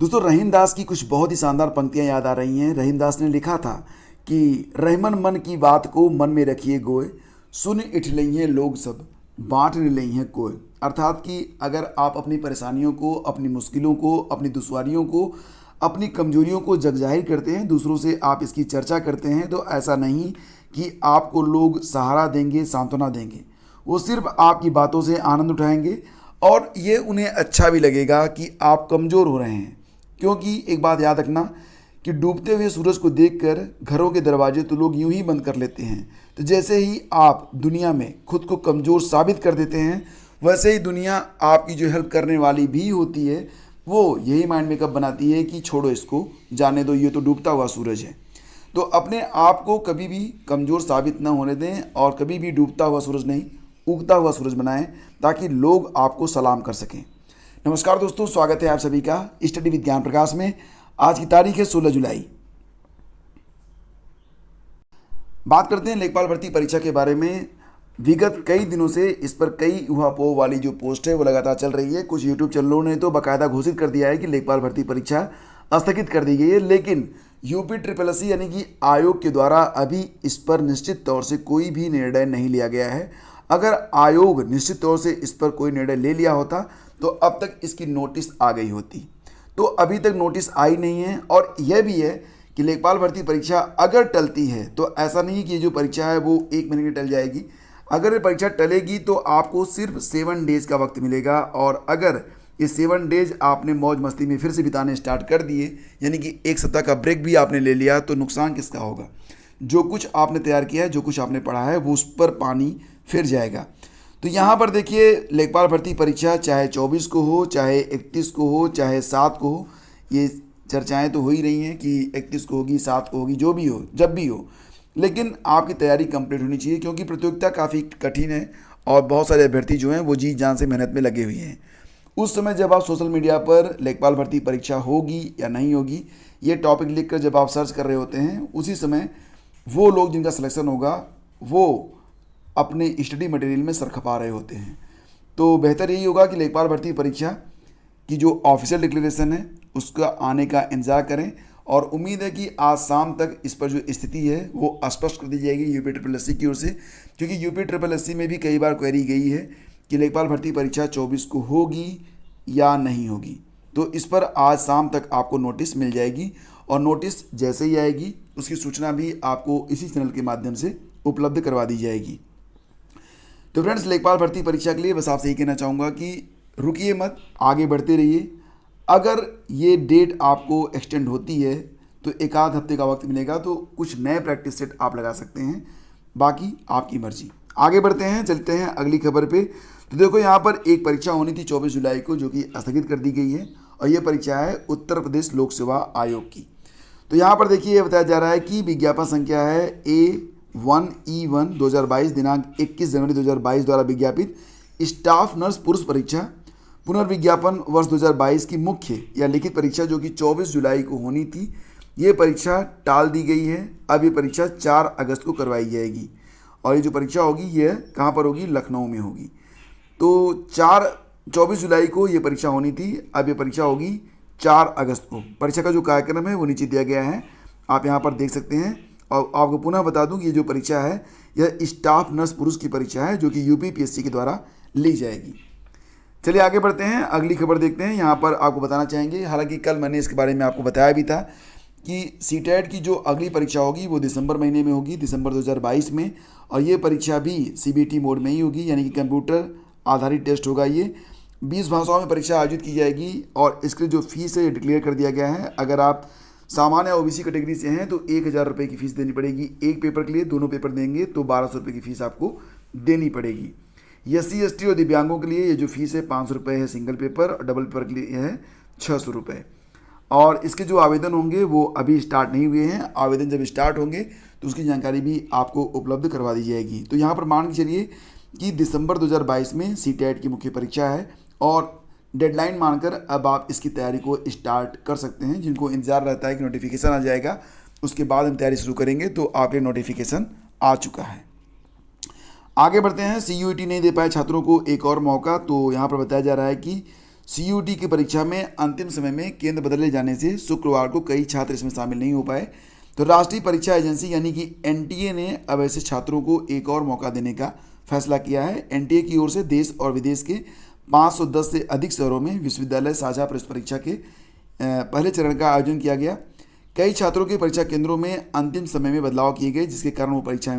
दोस्तों, रहीम दास की कुछ बहुत ही शानदार पंक्तियां याद आ रही हैं। रहीम दास ने लिखा था कि रहमन मन की बात को मन में रखिए गोए, सुन इठ लइहें लोग सब, बांट न लइहें कोय। अर्थात कि अगर आप अपनी परेशानियों को, अपनी मुश्किलों को, अपनी दुश्वारियों को, अपनी कमजोरियों को जग जाहिर करते हैं, दूसरों से आप इसकी चर्चा करते हैं, तो ऐसा नहीं कि आपको लोग सहारा देंगे, सांत्वना देंगे। वो सिर्फ आपकी बातों से आनंद उठाएंगे और ये उन्हें अच्छा भी लगेगा कि आप कमज़ोर हो रहे हैं। क्योंकि एक बात याद रखना कि डूबते हुए सूरज को देखकर घरों के दरवाजे तो लोग यूं ही बंद कर लेते हैं। तो जैसे ही आप दुनिया में खुद को कमज़ोर साबित कर देते हैं, वैसे ही दुनिया आपकी जो हेल्प करने वाली भी होती है वो यही माइंड मेकअप बनाती है कि छोड़ो इसको, जाने दो, ये तो डूबता हुआ सूरज है। तो अपने आप को कभी भी कमज़ोर साबित ना होने दें और कभी भी डूबता हुआ सूरज नहीं, उगता हुआ सूरज बनाएं, ताकि लोग आपको सलाम कर सकें। नमस्कार दोस्तों, स्वागत है आप सभी का स्टडी विद ज्ञान प्रकाश में। आज की तारीख है 16 जुलाई। बात करते हैं लेखपाल भर्ती परीक्षा के बारे में। विगत कई दिनों से इस पर कई ऊहापोह वाली जो पोस्ट है वो लगातार चल रही है। कुछ यूट्यूब चैनलों ने तो बाकायदा घोषित कर दिया है कि लेखपाल भर्ती परीक्षा स्थगित कर दी गई है, लेकिन यूपी ट्रिपल एस यानी कि आयोग के द्वारा अभी इस पर निश्चित तौर से कोई भी निर्णय नहीं लिया गया है। अगर आयोग निश्चित तौर से इस पर कोई निर्णय ले लिया होता तो अब तक इसकी नोटिस आ गई होती। तो अभी तक नोटिस आई नहीं है। और यह भी है कि लेखपाल भर्ती परीक्षा अगर टलती है तो ऐसा नहीं कि ये जो परीक्षा है वो 1 महीने की टल जाएगी। अगर ये परीक्षा टलेगी तो आपको सिर्फ 7 डेज़ का वक्त मिलेगा, और अगर ये 7 डेज़ आपने मौज मस्ती में फिर से बिताने स्टार्ट कर दिए, यानी कि 1 सप्ताह का ब्रेक भी आपने ले लिया, तो नुकसान किसका होगा? जो कुछ आपने तैयार किया है, जो कुछ आपने पढ़ा है, वो उस पर पानी फिर जाएगा। तो यहाँ पर देखिए, लेखपाल भर्ती परीक्षा चाहे 24 को हो, चाहे 31 को हो, चाहे 7 को हो, ये चर्चाएं तो हो ही रही हैं कि 31 को होगी, 7 को होगी, जो भी हो, जब भी हो, लेकिन आपकी तैयारी कंप्लीट होनी चाहिए, क्योंकि प्रतियोगिता काफ़ी कठिन है और बहुत सारे अभ्यर्थी जो हैं वो जी जान से मेहनत में लगे हुए हैं। उस समय जब आप सोशल मीडिया पर लेखपाल भर्ती परीक्षा होगी या नहीं होगी ये टॉपिक लिखकर जब आप सर्च कर रहे होते हैं, उसी समय वो लोग जिनका सिलेक्शन होगा वो अपने स्टडी मटेरियल में सर खपा रहे होते हैं। तो बेहतर यही होगा कि लेखपाल भर्ती परीक्षा की जो ऑफिशियल डिक्लेरेशन है उसका आने का इंतजार करें, और उम्मीद है कि आज शाम तक इस पर जो स्थिति है वो स्पष्ट कर दी जाएगी यूपी ट्रिपल एस सी की ओर से। क्योंकि यूपी ट्रिपल एस सी में भी कई बार क्वेरी गई है कि लेखपाल भर्ती परीक्षा 24 को होगी या नहीं होगी। तो इस पर आज शाम तक आपको नोटिस मिल जाएगी, और नोटिस जैसे ही आएगी उसकी सूचना भी आपको इसी चैनल के माध्यम से उपलब्ध करवा दी जाएगी। तो फ्रेंड्स, लेखपाल भर्ती परीक्षा के लिए बस आपसे यही कहना चाहूँगा कि रुकिए मत, आगे बढ़ते रहिए। अगर ये डेट आपको एक्सटेंड होती है तो 1 आध हफ्ते का वक्त मिलेगा, तो कुछ नए प्रैक्टिस सेट आप लगा सकते हैं, बाकी आपकी मर्जी। आगे बढ़ते हैं, चलते हैं अगली खबर पे। तो देखो, यहाँ पर एक परीक्षा होनी थी 24 जुलाई को, जो कि स्थगित कर दी गई है, और ये परीक्षा है उत्तर प्रदेश लोक सेवा आयोग की। तो यहाँ पर देखिए, ये बताया जा रहा है कि विज्ञापन संख्या है A1E1 2022 दिनांक 21 जनवरी 2022 द्वारा विज्ञापित स्टाफ नर्स पुरुष परीक्षा पुनर्विज्ञापन वर्ष 2022 की मुख्य या लिखित परीक्षा, जो कि 24 जुलाई को होनी थी, ये परीक्षा टाल दी गई है। अब ये परीक्षा 4 अगस्त को करवाई जाएगी, और ये जो परीक्षा होगी ये कहाँ पर होगी? लखनऊ में होगी। तो 24 जुलाई को ये परीक्षा होनी थी, अब ये परीक्षा होगी 4 अगस्त को। परीक्षा का जो कार्यक्रम है वो नीचे दिया गया है, आप यहाँ पर देख सकते हैं। और आपको पुनः बता दूं कि ये जो परीक्षा है यह स्टाफ नर्स पुरुष की परीक्षा है, जो कि यूपीपीएससी के द्वारा ली जाएगी। चलिए आगे बढ़ते हैं, अगली खबर देखते हैं। यहाँ पर आपको बताना चाहेंगे, हालांकि कल मैंने इसके बारे में आपको बताया भी था कि सीटेट की जो अगली परीक्षा होगी वो दिसंबर महीने में होगी, दिसंबर 2022 में। और ये परीक्षा भी सीबीटी मोड में ही होगी, यानी कि कंप्यूटर आधारित टेस्ट होगा। ये 20 भाषाओं में परीक्षा आयोजित की जाएगी, और इसके जो फीस है डिक्लेयर कर दिया गया है। अगर आप सामान्य ओबीसी कैटेगरी से हैं तो 1000 रुपये की फ़ीस देनी पड़ेगी एक पेपर के लिए। दोनों पेपर देंगे तो 1200 रुपये की फ़ीस आपको देनी पड़ेगी। SC ST और दिव्यांगों के लिए ये जो फीस है 500 रुपये है सिंगल पेपर, और डबल पेपर के लिए है 600 रुपये। और इसके जो आवेदन होंगे वो अभी स्टार्ट नहीं हुए हैं, आवेदन जब स्टार्ट होंगे तो उसकी जानकारी भी आपको उपलब्ध करवा दी जाएगी। तो यहाँ पर मान के चलिए कि दिसंबर 2022 में सीटेट की मुख्य परीक्षा है, और डेडलाइन मानकर अब आप इसकी तैयारी को स्टार्ट कर सकते हैं। जिनको इंतज़ार रहता है कि नोटिफिकेशन आ जाएगा उसके बाद हम तैयारी शुरू करेंगे, तो आपके नोटिफिकेशन आ चुका है। आगे बढ़ते हैं, CUET नहीं दे पाए छात्रों को एक और मौका। तो यहाँ पर बताया जा रहा है कि CUET की परीक्षा में अंतिम समय में केंद्र बदले जाने से शुक्रवार को कई छात्र इसमें शामिल नहीं हो पाए। तो राष्ट्रीय परीक्षा एजेंसी यानी कि NTA ने अब ऐसे छात्रों को एक और मौका देने का फैसला किया है। NTA की ओर से देश और विदेश के 510 से अधिक शहरों में विश्वविद्यालय साझा प्रवेश परीक्षा के पहले चरण का आयोजन किया गया। कई छात्रों के परीक्षा केंद्रों में अंतिम समय में बदलाव किए गए, जिसके कारण वो परीक्षा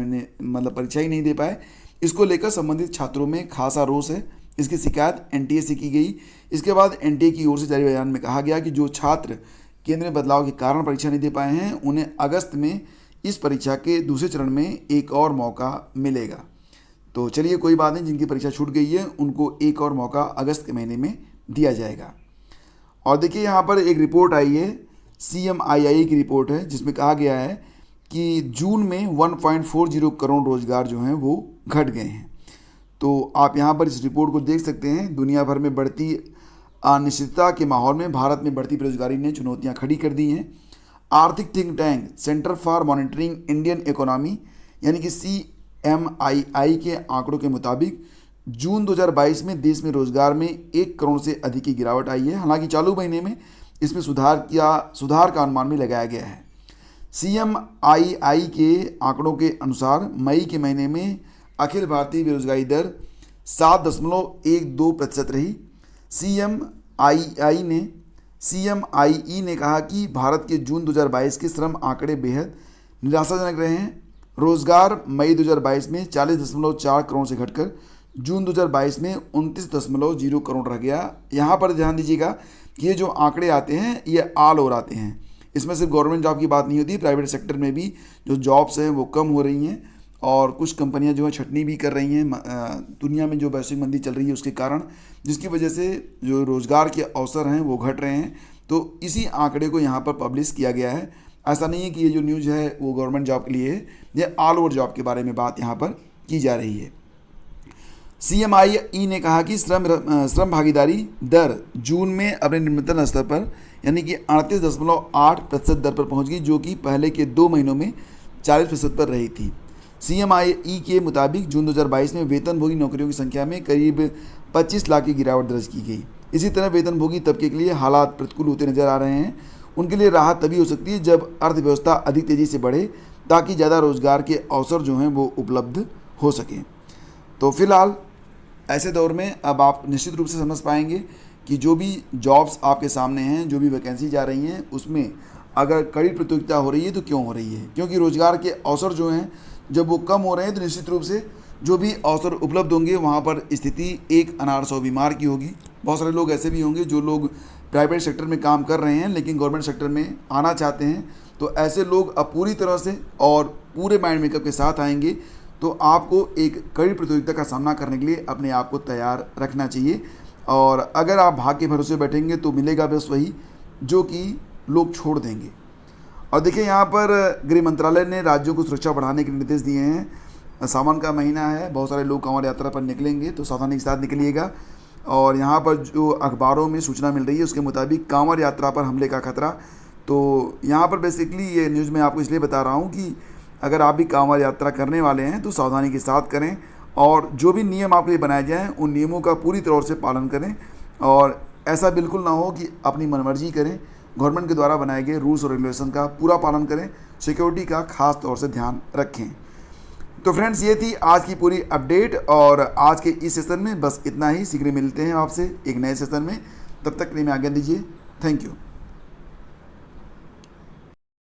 ही नहीं दे पाए। इसको लेकर संबंधित छात्रों में खासा रोष है। इसकी शिकायत NTA से की गई। इसके बाद NTA की ओर से जारी बयान में कहा गया कि जो छात्र केंद्र में बदलाव के कारण परीक्षा नहीं दे पाए हैं, उन्हें अगस्त में इस परीक्षा के दूसरे चरण में एक और मौका मिलेगा। तो चलिए कोई बात नहीं, जिनकी परीक्षा छूट गई है उनको एक और मौका अगस्त के महीने में दिया जाएगा। और देखिए यहाँ पर एक रिपोर्ट आई है, CMII की रिपोर्ट है, जिसमें कहा गया है कि जून में 1.40 करोड़ रोजगार जो हैं वो घट गए हैं। तो आप यहाँ पर इस रिपोर्ट को देख सकते हैं। दुनिया भर में बढ़ती अनिश्चितता के माहौल में भारत में बढ़ती बेरोजगारी ने चुनौतियाँ खड़ी कर दी हैं। आर्थिक think tank centre for monitoring Indian economy यानी कि CMII के आंकड़ों के मुताबिक जून 2022 में देश में रोजगार में 1 करोड़ से अधिक की गिरावट आई है। हालांकि चालू महीने में इसमें सुधार का अनुमान भी लगाया गया है। CMII के आंकड़ों के अनुसार मई के महीने में अखिल भारतीय बेरोजगारी दर 7.12% रही। CMIE ने कहा कि भारत के जून 2022 के श्रम आंकड़े बेहद निराशाजनक रहे हैं। रोजगार मई 2022 में 40.4 करोड़ से घटकर जून 2022 में 29.0 करोड़ रह गया। यहाँ पर ध्यान दीजिएगा कि ये जो आंकड़े आते हैं ये ऑल ओवर आते हैं। इसमें सिर्फ गवर्नमेंट जॉब की बात नहीं होती, प्राइवेट सेक्टर में भी जो जॉब्स हैं वो कम हो रही हैं और कुछ कंपनियां जो है छटनी भी कर रही हैं दुनिया में जो वैश्विक मंदी चल रही है उसके कारण, जिसकी वजह से जो रोज़गार के अवसर हैं वो घट रहे हैं। तो इसी आंकड़े को यहाँ पर पब्लिश किया गया है। ऐसा नहीं है कि ये जो न्यूज़ है वो गवर्नमेंट जॉब के लिए है, ये ऑल ओवर जॉब के बारे में बात यहाँ पर की जा रही है। CMIE ने कहा कि श्रम भागीदारी दर जून में अपने निम्नतम स्तर पर यानी कि 38.8% दर पर पहुंच गई, जो कि पहले के 2 महीनों में 40% पर रही थी। CMIE के मुताबिक जून 2022 में वेतनभोगी नौकरियों की संख्या में करीब 25 लाख की गिरावट दर्ज की गई। इसी तरह वेतनभोगी तबके के लिए हालात प्रतिकूल होते नजर आ रहे हैं। उनके लिए राहत तभी हो सकती है जब अर्थव्यवस्था अधिक तेज़ी से बढ़े, ताकि ज़्यादा रोजगार के अवसर जो हैं वो उपलब्ध हो सकें। तो फिलहाल ऐसे दौर में अब आप निश्चित रूप से समझ पाएंगे कि जो भी जॉब्स आपके सामने हैं, जो भी वैकेंसी जा रही हैं, उसमें अगर कड़ी प्रतियोगिता हो रही है तो क्यों हो रही है। क्योंकि रोज़गार के अवसर जो हैं जब वो कम हो रहे हैं तो निश्चित रूप से जो भी अवसर उपलब्ध होंगे वहाँ पर स्थिति एक अनार 100 बीमार की होगी। बहुत सारे लोग ऐसे भी होंगे जो लोग प्राइवेट सेक्टर में काम कर रहे हैं लेकिन गवर्नमेंट सेक्टर में आना चाहते हैं। तो ऐसे लोग अब पूरी तरह से और पूरे माइंड मेकअप के साथ आएंगे। तो आपको एक कड़ी प्रतियोगिता का सामना करने के लिए अपने आप को तैयार रखना चाहिए। और अगर आप भाग्य के भरोसे बैठेंगे तो मिलेगा बस वही जो कि लोग छोड़ देंगे। और देखिए यहाँ पर गृह मंत्रालय ने राज्यों को सुरक्षा बढ़ाने के निर्देश दिए हैं। सावन का महीना है, बहुत सारे लोग कांवड़ यात्रा पर निकलेंगे, तो सावधानी के साथ निकलिएगा। और यहाँ पर जो अखबारों में सूचना मिल रही है उसके मुताबिक कांवड़ यात्रा पर हमले का खतरा। तो यहाँ पर बेसिकली ये न्यूज़ मैं आपको इसलिए बता रहा हूँ कि अगर आप भी कांवड़ यात्रा करने वाले हैं तो सावधानी के साथ करें और जो भी नियम आपके लिए बनाए जाएँ उन नियमों का पूरी तौर से पालन करें। और ऐसा बिल्कुल ना हो कि अपनी मनमर्जी करें। गवर्नमेंट के द्वारा बनाए गए रूल्स और रेगुलेशन का पूरा पालन करें। सिक्योरिटी का खास तौर से ध्यान रखें। तो फ्रेंड्स, ये थी आज की पूरी अपडेट और आज के इस सेशन में बस इतना ही। शीघ्र मिलते हैं आपसे एक नए सेशन में। तब तक के लिए मैं आज्ञा दीजिए। Thank you.